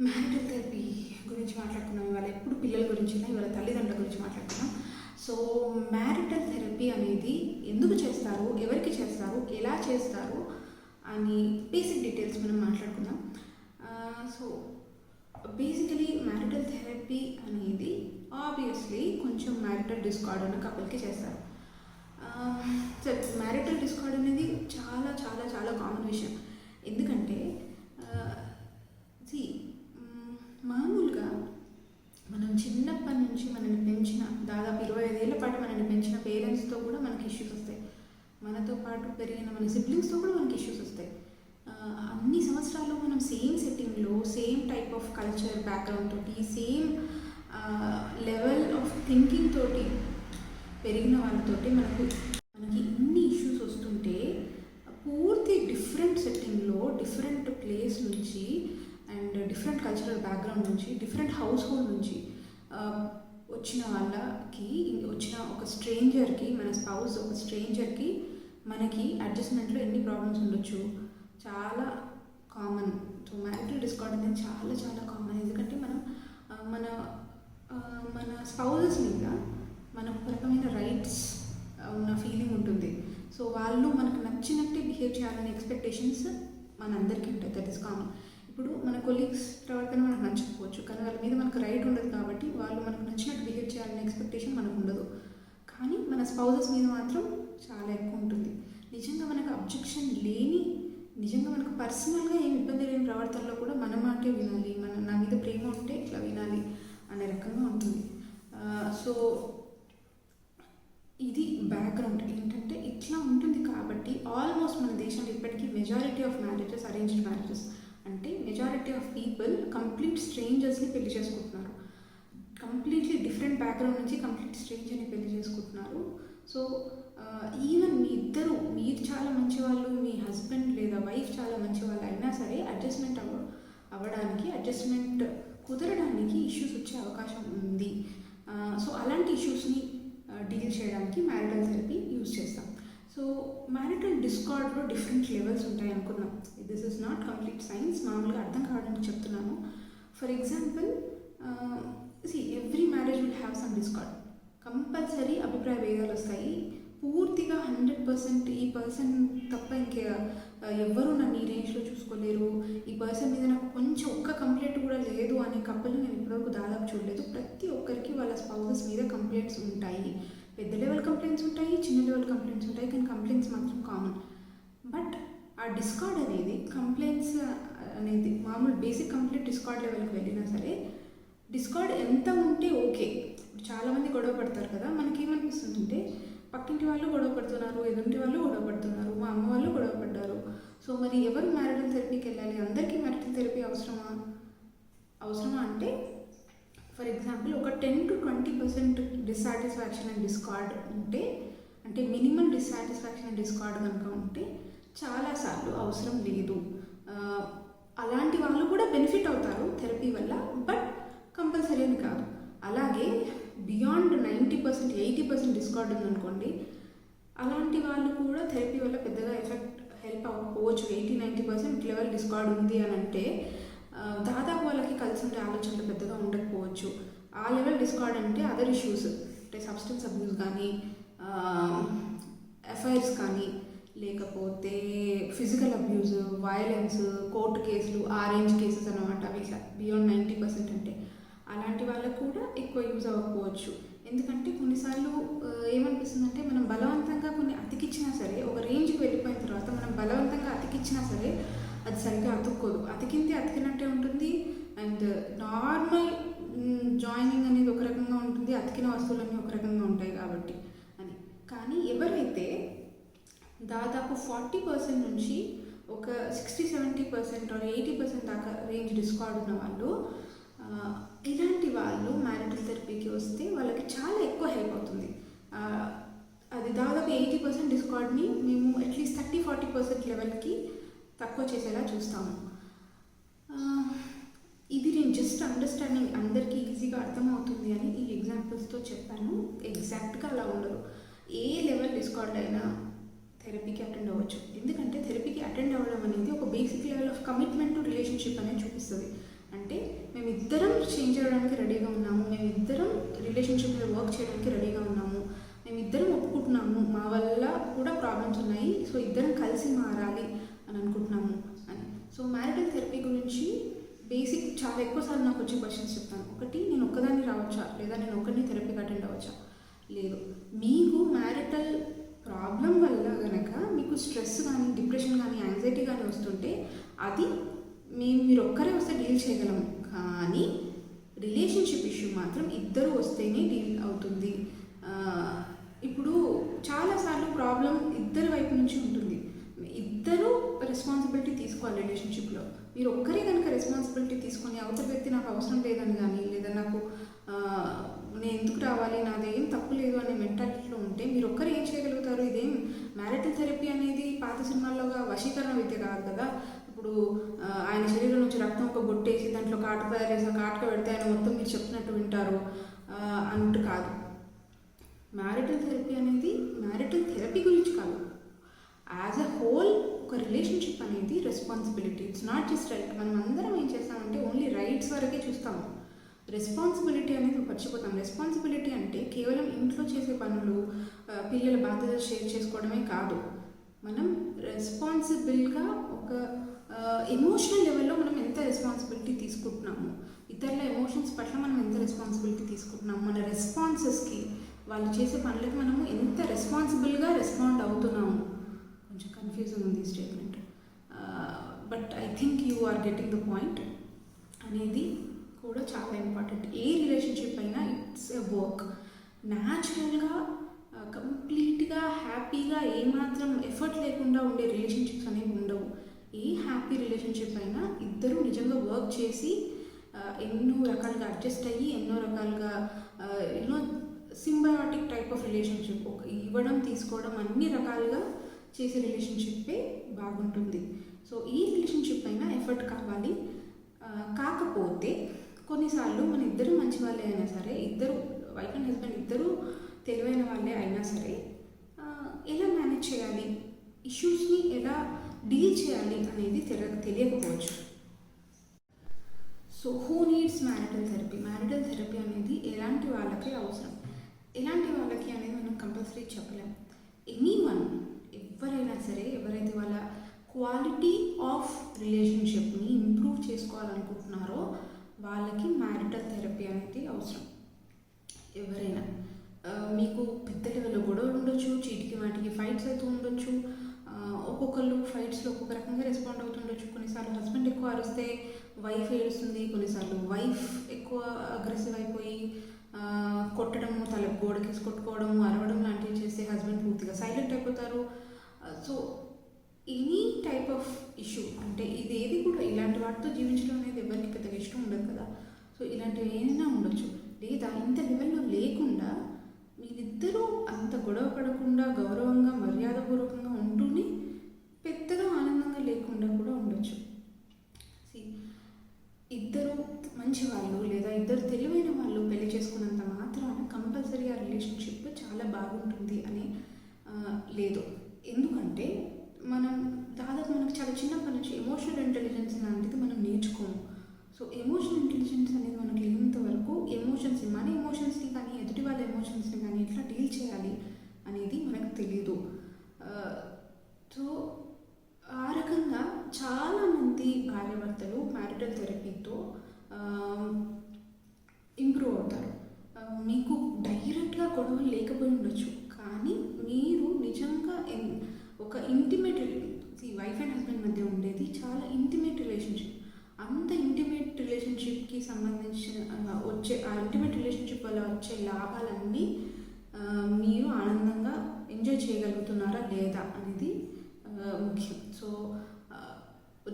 Marital therapy గురించి మాట్లాడుకున్నాం. ఇవాళ ఎప్పుడు పిల్లల గురించి ఇవాళ తల్లిదండ్రుల గురించి మాట్లాడుకున్నాం. సో మ్యారిటల్ థెరపీ అనేది ఎందుకు చేస్తారు, ఎవరికి చేస్తారు, ఎలా చేస్తారు అని బేసిక్ డీటెయిల్స్ మనం మాట్లాడుకుందాం. సో బేసికలీ మ్యారిటల్ థెరపీ అనేది ఆబ్వియస్లీ కొంచెం మ్యారిటల్ డిస్కార్డ్ ఉన్న కపుల్కి చేస్తారు. మ్యారిటల్ డిస్కార్డ్ అనేది చాలా చాలా చాలా కామన్ విషయం. ఎందుకంటే మామూలుగా మనం చిన్నప్పటి నుంచి మనల్ని పెంచిన దాదాపు 25 ఏళ్ల పాటు మనల్ని పెంచిన పేరెంట్స్తో కూడా మనకి ఇష్యూస్ వస్తాయి. మనతో పాటు పెరిగిన మన సిబ్లింగ్స్తో కూడా మనకి ఇష్యూస్ వస్తాయి. అన్ని సంవత్సరాలు మనం సేమ్ సెట్టింగ్లో same type of culture background తోటి సేమ్ లెవెల్ ఆఫ్ థింకింగ్ తోటి పెరిగిన వాళ్ళతోటి మనకి ఇన్ని ఇష్యూస్ వస్తుంటే పూర్తి డిఫరెంట్ సెట్టింగ్లో డిఫరెంట్ ప్లేస్ నుంచి అండ్ డిఫరెంట్ కల్చరల్ బ్యాక్గ్రౌండ్ నుంచి డిఫరెంట్ హౌస్ హోల్డ్ నుంచి వచ్చిన ఒక స్ట్రేంజర్కి, మన స్పౌస్ ఒక స్ట్రేంజర్కి మనకి అడ్జస్ట్మెంట్లో ఎన్ని ప్రాబ్లమ్స్ ఉండొచ్చు, చాలా కామన్. సో మ్యారిటల్ డిస్కార్డ్ అనేది చాలా చాలా కామన్. ఎందుకంటే మనం మన స్పౌజెస్ మీద మనకు ఒక రకమైన రైట్స్ ఉన్న ఫీలింగ్ ఉంటుంది. సో వాళ్ళు మనకు నచ్చినట్టే బిహేవ్ చేయాలనే ఎక్స్పెక్టేషన్స్ మనందరికీ ఉంటాయి. That is common. ఇప్పుడు మన కొలీగ్స్ ప్రవర్తన మనకు నచ్చకపోవచ్చు, కానీ వాళ్ళ మీద మనకు రైట్ ఉండదు కాబట్టి వాళ్ళు మనకు నచ్చినట్టు బిహేవ్ చేయాలనే ఎక్స్పెక్టేషన్ మనకు ఉండదు. కానీ మన స్పౌజెస్ మీద మాత్రం చాలా ఎక్కువ ఉంటుంది. నిజంగా మనకు అబ్జెక్షన్ లేని, నిజంగా మనకు పర్సనల్గా ఏమి ఇబ్బంది లేని ప్రవర్తనలో కూడా మన మాటే వినాలి, నా మీద ప్రేమ ఉంటే ఇట్లా వినాలి అనే రకంగా ఉంటుంది. సో ఇది బ్యాక్గ్రౌండ్ ఏంటంటే ఇట్లా ఉంటుంది. కాబట్టి ఆల్మోస్ట్ మన దేశంలో ఇప్పటికీ majority of marriages arranged marriages, అంటే మెజారిటీ ఆఫ్ పీపుల్ కంప్లీట్ స్ట్రేంజర్స్ని పెళ్లి చేసుకుంటున్నారు. కంప్లీట్లీ డిఫరెంట్ బ్యాక్గ్రౌండ్ నుంచి కంప్లీట్ స్ట్రేంజర్ని పెళ్లి చేసుకుంటున్నారు. సో ఈవెన్ మీరు చాలా మంచి వాళ్ళు, మీ హస్బెండ్ లేదా వైఫ్ చాలా మంచి వాళ్ళు అయినా సరే అడ్జస్ట్మెంట్ అడ్జస్ట్మెంట్ కుదరడానికి ఇష్యూస్ వచ్చే అవకాశం ఉంది. సో అలాంటి ఇష్యూస్ని డీల్ చేయడానికి మ్యారిటల్ థెరపీ యూజ్ చేస్తాం. సో మ్యారిటల్ డిస్కార్డ్లో డిఫరెంట్ లెవెల్స్ ఉంటాయి అనుకున్నాం. This is not complete science, మామూలుగా అర్థం కావడానికి చెప్తున్నాను. For example, every marriage will have some discard. Compulsory అభిప్రాయ భేదాలు వస్తాయి. పూర్తిగా 100% ఈ పర్సన్ తప్ప ఎవ్వరూ నన్ను ఈ రేంజ్లో చూసుకోలేరు, ఈ పర్సన్ మీద నాకు కొంచెం ఒక్క కంప్లైంట్ కూడా లేదు అనే కపుల్ని నేను ఇప్పటివరకు దాదాపు చూడలేదు. ప్రతి ఒక్కరికి వాళ్ళ స్పౌజెస్ మీద కంప్లైంట్స్ ఉంటాయి. పెద్ద లెవెల్ కంప్లైంట్స్ ఉంటాయి, చిన్న లెవెల్ కంప్లైంట్స్ ఉంటాయి, కానీ కంప్లైంట్స్ మాత్రం కామన్. బట్ ఆ డిస్కార్డ్ అనేది, కంప్లైంట్స్ అనేది మామూలు బేసిక్ కంప్లైంట్ డిస్కార్డ్ లెవెల్కి వెళ్ళినా సరే డిస్కార్డ్ ఎంత ఉంటే ఓకే. ఇప్పుడు చాలామంది గొడవ పడతారు కదా, మనకేమనిపిస్తుందంటే పక్కింటి వాళ్ళు గొడవ పడుతున్నారు, ఎదుటి వాళ్ళు గొడవ పడుతున్నారు, మా అమ్మ వాళ్ళు గొడవ పడ్డారు. సో మరి ఎవరు మ్యారిటల్ థెరపీకి వెళ్ళాలి? అందరికీ మ్యారిటల్ థెరపీ అవసరమా అంటే, ఫర్ ఎగ్జాంపుల్ ఒక 10 to 20% డిస్సాటిస్ఫాక్షన్ అండ్ డిస్కార్డ్ ఉంటే, అంటే మినిమం డిస్సాటిస్ఫాక్షన్ అండ్ డిస్కార్డ్ కనుక ఉంటే చాలాసార్లు అవసరం లేదు. అలాంటి వాళ్ళు కూడా బెనిఫిట్ అవుతారు థెరపీ వల్ల, బట్ కంపల్సరీ అని కాదు. అలాగే బియాండ్ 90%, 80% డిస్కార్డ్ ఉందనుకోండి, అలాంటి వాళ్ళు కూడా థెరపీ వల్ల పెద్దగా హెల్ప్ అవ్వకపోవచ్చు. 80-90% లెవెల్ డిస్కార్డ్ ఉంది అని అంటే దాదాపు వాళ్ళకి కలిసి ఉండే ఆలోచనలు పెద్దగా ఉండకపోవచ్చు. ఆ లెవెల్ డిస్కార్డ్ అంటే అదర్ ఇష్యూస్, అంటే సబ్స్టెన్స్ అబ్యూస్ కానీ, అఫైర్స్ కానీ, లేకపోతే ఫిజికల్ అబ్యూస్, వైలెన్స్, కోర్టు కేసులు, రేంజ్ కేసెస్ అన్నమాట. ఇట్లా బియాండ్ 90% అంటే అలాంటి వాళ్ళకు కూడా ఎక్కువ యూజ్ అవ్వకపోవచ్చు. ఎందుకంటే కొన్నిసార్లు ఏమనిపిస్తుందంటే మనం బలవంతంగా కొన్ని అతికిచ్చినా సరే, ఒక రేంజ్కి వెళ్ళిపోయిన తర్వాత మనం బలవంతంగా అతికిచ్చినా సరే అది సరిగ్గా అతుక్కోదు. అతికింతే అతికినట్టే ఉంటుంది. అండ్ నార్మల్ జాయినింగ్ అనేది ఒక రకంగా ఉంటుంది, అతికిన వస్తువులన్నీ ఒక రకంగా ఉంటాయి కాబట్టి అని. కానీ ఎవరైతే దాదాపు 40% నుంచి ఒక 60-70% or 80% దాకా రేంజ్ డిస్కార్డ్ ఉన్న వాళ్ళు, ఇలాంటి వాళ్ళు మ్యారిటల్ థెరపీకి వస్తే వాళ్ళకి చాలా ఎక్కువ హెల్ప్ అవుతుంది. అది దాదాపు 80% డిస్కార్డ్ని మేము అట్లీస్ట్ 30-40% లెవెల్కి తక్కువ చేసేలా చూస్తాము. ఇది నేను జస్ట్ అండర్స్టాండింగ్ అందరికీ ఈజీగా అర్థమవుతుంది అని ఈ ఎగ్జాంపుల్స్తో చెప్పాను. ఎగ్జాక్ట్గా అలా ఉండదు. ఏ లెవెల్ డిస్కార్డ్ అయినా థెరపీకి అటెండ్ అవ్వచ్చు. ఎందుకంటే థెరపీకి అటెండ్ అవ్వడం అనేది ఒక basic level of commitment to relationship అనేది చూపిస్తుంది. అంటే చేయడానికి రెడీగా ఉన్నాము, మేమిద్దరం రిలేషన్షిప్ మీద వర్క్ చేయడానికి రెడీగా ఉన్నాము, మేమిద్దరం ఒప్పుకుంటున్నాము, మా వల్ల కూడా ప్రాబ్లమ్స్ ఉన్నాయి, సో ఇద్దరం కలిసి మారాలి అని అనుకుంటున్నాము అని. సో మ్యారిటల్ థెరపీ గురించి బేసిక్ చాలా ఎక్కువసార్లు నాకు వచ్చే క్వశ్చన్స్ చెప్తాను. ఒకటి, నేను ఒక్కదాన్ని రావచ్చా, లేదా నేను ఒక్కడిని థెరపీకి అటెండ్ అవ్వచ్చా? లేదు. మీకు మ్యారిటల్ ప్రాబ్లం వల్ల కనుక మీకు స్ట్రెస్ కానీ, డిప్రెషన్ కానీ, యాంగ్జైటీ కానీ వస్తుంటే అది మీరు ఒక్కరే వస్తే డీల్ చేయగలం. కానీ రిలేషన్షిప్ ఇష్యూ మాత్రం ఇద్దరు వస్తేనే డీల్ అవుతుంది. ఇప్పుడు చాలాసార్లు ప్రాబ్లం ఇద్దరి వైపు నుంచి ఉంటుంది. ఇద్దరు రెస్పాన్సిబిలిటీ తీసుకోవాలి రిలేషన్షిప్లో. మీరు ఒక్కరే కనుక రెస్పాన్సిబిలిటీ తీసుకొని అవతల వ్యక్తి నాకు అవసరం లేదని కానీ, లేదా నాకు నేను ఎందుకు రావాలి, నాదేం తప్పు లేదు అనే మెంటాలిటీలో ఉంటే మీరు ఒక్కరు ఏం చేయగలుగుతారు? ఇదేం మ్యారిటల్ థెరపీ అనేది పాత సినిమాల్లోగా వశీకరణ విద్య కాదు కదా. ఇప్పుడు ఆయన శరీరం నుంచి రక్తం ఒక బొట్టేసి దాంట్లో కాటు తయారు చేసి కాటుక పెడితే ఆయన మొత్తం మీరు చెప్పినట్టు వింటారు అన్నట్టు కాదు. మ్యారిటల్ థెరపీ అనేది మ్యారిటల్ థెరపీ గురించి కాదు, యాజ్ అ హోల్ ఒక రిలేషన్షిప్ అనేది responsibility. It's not just right. మనం అందరం ఏం చేస్తామంటే ఓన్లీ రైట్స్ వరకే చూస్తాము, రెస్పాన్సిబిలిటీ అనేది మర్చిపోతాం. రెస్పాన్సిబిలిటీ అంటే కేవలం ఇంట్లో చేసే పనులు, పిల్లల బాధ్యతలు షేర్ చేసుకోవడమే కాదు. మనం రెస్పాన్సిబుల్గా ఒక ఎమోషనల్ లెవెల్లో మనం ఎంత రెస్పాన్సిబిలిటీ తీసుకుంటున్నాము, ఇతరుల ఎమోషన్స్ పట్ల మనం ఎంత రెస్పాన్సిబిలిటీ తీసుకుంటున్నాము, మన రెస్పాన్సెస్కి, వాళ్ళు చేసే పనులకి మనము ఎంత రెస్పాన్సిబుల్గా రెస్పాండ్ అవుతున్నాము. కొంచెం కన్ఫ్యూజింగ్ ఉంది ఈ statement, but I think you are getting the point అనేది కూడా చాలా ఇంపార్టెంట్. ఏ రిలేషన్షిప్ అయినా ఇట్స్ ఎ వర్క్. న్యాచురల్గా కంప్లీట్గా హ్యాపీగా ఏమాత్రం ఎఫర్ట్ లేకుండా ఉండే రిలేషన్షిప్స్ అనేవి ఉండవు. ఏ హ్యాపీ రిలేషన్షిప్ అయినా ఇద్దరు నిజంగా వర్క్ చేసి ఎన్నో రకాలుగా అడ్జస్ట్ అయ్యి, ఎన్నో రకాలుగా సింబయాటిక్ టైప్ ఆఫ్ రిలేషన్షిప్, ఒక ఇవ్వడం తీసుకోవడం అన్ని రకాలుగా చేసే రిలేషన్షిప్పే బాగుంటుంది. సో ఈ రిలేషన్షిప్ అయినా ఎఫర్ట్ కావాలి. కాకపోతే కొన్నిసార్లు మన ఇద్దరు మంచి వాళ్ళే అయినా సరే, ఇద్దరు వైఫ్ అండ్ హస్బెండ్ ఇద్దరు తెలివైన వాళ్ళే అయినా సరే, ఎలా మేనేజ్ చేయాలి, ఇష్యూస్ని ఎలా డీల్ చేయాలి అనేది తెలియకపోవచ్చు. So who needs marital therapy? Marital therapy అనేది ఎలాంటి వాళ్ళకి అవసరం, ఎలాంటి వాళ్ళకి అనేది మనం కంపల్సరీ చెప్పలేం. ఎనీవన్, ఎవరైనా సరే, ఎవరైతే వాళ్ళ క్వాలిటీ ఆఫ్ రిలేషన్షిప్ని ఇంప్రూవ్ చేసుకోవాలనుకుంటున్నారో వాళ్ళకి మ్యారిటల్ థెరపీ అనేది అవసరం. ఎవరైనా, మీకు పెద్ద లెవెల్లో గొడవలు ఉండొచ్చు, చీటికి వాటికి ఫైట్స్ అవుతూ ఉండొచ్చు, ఒక్కొక్కళ్ళు ఫైట్స్లో ఒక్కొక్క రకంగా రెస్పాండ్ అవుతుండొచ్చు. కొన్నిసార్లు హస్బెండ్ ఎక్కువ అరిస్తే వైఫ్ ఏడుస్తుంది, కొన్నిసార్లు వైఫ్ ఎక్కువ అగ్రెసివ్ అయిపోయి కొట్టడము, తల గోడకేసి కొట్టుకోవడము, అరవడం లాంటివి చేస్తే హస్బెండ్ పూర్తిగా సైలెంట్ అయిపోతారు. So any type of issue, అంటే ఇదేది కూడా ఇలాంటి వాటితో జీవించడం అనేది ఎవరికి పెద్దగా ఇష్టం ఉండదు కదా. సో ఇలాంటివి ఏమైనా ఉండొచ్చు. లేదా ఇంత లెవెల్లో లేకుండా మీరిద్దరూ అంత గొడవ పడకుండా గౌరవంగా మర్యాదపూర్వకంగా ఉంటూనే పెద్దగా ఆనందంగా లేకుండా కూడా ఉండొచ్చు. ఇద్దరు మంచి వాళ్ళు లేదా ఇద్దరు తెలివైన వాళ్ళు పెళ్లి చేసుకున్నంత మాత్రాన కంపల్సరీ ఆ రిలేషన్షిప్ చాలా బాగుంటుంది అని లేదు. ఎందుకంటే మనకు చాలా చిన్నప్పటి నుంచి ఎమోషనల్ ఇంటెలిజెన్స్ లాంటిది మనం నేర్చుకోము. సో ఎమోషనల్ ఇంటెలిజెన్స్ అనేది మనకి లేనంత వరకు మన ఎమోషన్స్ని కానీ, ఎదుటి వాళ్ళ ఎమోషన్స్ని కానీ ఎట్లా డీల్ చేయాలి అనేది మనకు తెలీదు. సో ఆ రకంగా చాలామంది భార్యాభర్తలు మ్యారిటల్ థెరపీతో ఇంప్రూవ్ అవుతారు. మీకు డైరెక్ట్గా గొడవలు లేకపోయి ఉండొచ్చు, కానీ మీరు నిజంగా ఒక ఇంటిమేట్ వైఫ్ అండ్ హస్బెండ్ మధ్య ఉండేది చాలా ఇంటిమేట్ రిలేషన్షిప్. అంత ఇంటిమేట్ రిలేషన్షిప్కి సంబంధించిన ఆ ఇంటిమేట్ రిలేషన్షిప్ వల్ల వచ్చే లాభాలన్నీ మీరు ఆనందంగా ఎంజాయ్ చేయగలుగుతున్నారా లేదా అనేది ముఖ్యం. సో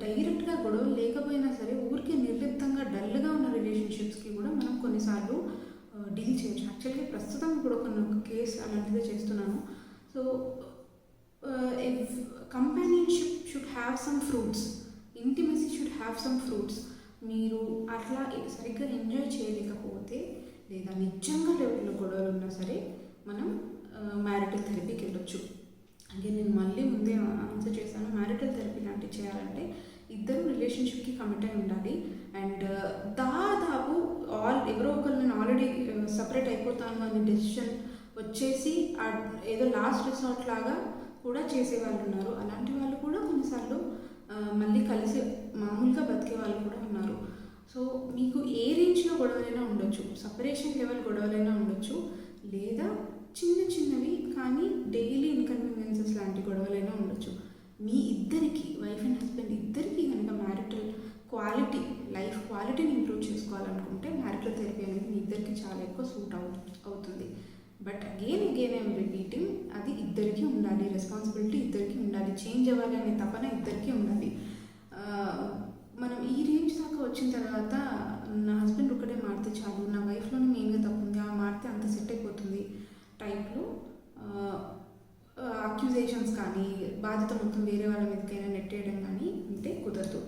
డైరెక్ట్గా గొడవలు లేకపోయినా సరే ఊరికే నిర్లిప్తంగా డల్గా ఉన్న రిలేషన్షిప్స్కి కూడా మనం కొన్నిసార్లు డీల్ చేయొచ్చు. యాక్చువల్గా ప్రస్తుతం ఇప్పుడు ఒక కేసు అలాంటిదే చేస్తున్నాను. So companionship should have some fruits, intimacy should have some fruits. మీరు అట్లా సరిగ్గా ఎంజాయ్ చేయలేకపోతే లేదా నిజంగా లెవెల్లో గొడవలు ఉన్నా సరే మనం మ్యారిటల్ థెరపీకి వెళ్ళొచ్చు. అంటే నేను మళ్ళీ ముందే ఆన్సర్ చేశాను, మ్యారిటల్ థెరపీ లాంటివి చేయాలంటే ఇద్దరు రిలేషన్షిప్కి కమిట్ అయి ఉండాలి. అండ్ దాదాపు అయిపోతాను అనే డెసిషన్ వచ్చేసి ఏదో లాస్ట్ రిసార్ట్ లాగా కూడా చేసేవాళ్ళు ఉన్నారు. అలాంటి వాళ్ళు కూడా కొన్నిసార్లు మళ్ళీ కలిసి మామూలుగా బతికే వాళ్ళు కూడా ఉన్నారు. సో మీకు ఏ రేంజ్లో గొడవలైనా ఉండొచ్చు, సపరేషన్ లెవెల్ గొడవలైనా ఉండొచ్చు, లేదా చిన్న చిన్నవి కానీ డైలీ ఇన్కన్వీనియన్సెస్ లాంటి గొడవలైనా ఉండొచ్చు. మీ ఇద్దరికి, వైఫ్ అండ్ హస్బెండ్ ఇద్దరికి కనుక మ్యారిటల్ క్వాలిటీ, లైఫ్ క్వాలిటీని ఇంప్రూవ్ చేసుకోవాలనుకుంటే మ్యారిటల్ థెరపీ అనేది మీ ఇద్దరికి చాలా ఎక్కువ సూట్ అవుతుంది. బట్ అగైన్ ఐఎమ్ రిపీటింగ్, అది ఇద్దరికి ఉండాలి, రెస్పాన్సిబిలిటీ ఇద్దరికి ఉండాలి, చేంజ్ అవ్వాలి అనే తపన ఇద్దరికి ఉండాలి. మనం ఈ రేంజ్ దాకా వచ్చిన తర్వాత నా హస్బెండ్ ఒకటే మారితే చాలు, నా వైఫ్లోనే మెయిన్గా తప్పు ఉంది, ఆ మారితే అంత సెట్ అయిపోతుంది టైప్లో అక్యూజేషన్స్ కానీ బాధ్యత మొత్తం వేరే వాళ్ళ మీదకైనా నెట్టేయడం కానీ ఉంటే కుదరదు.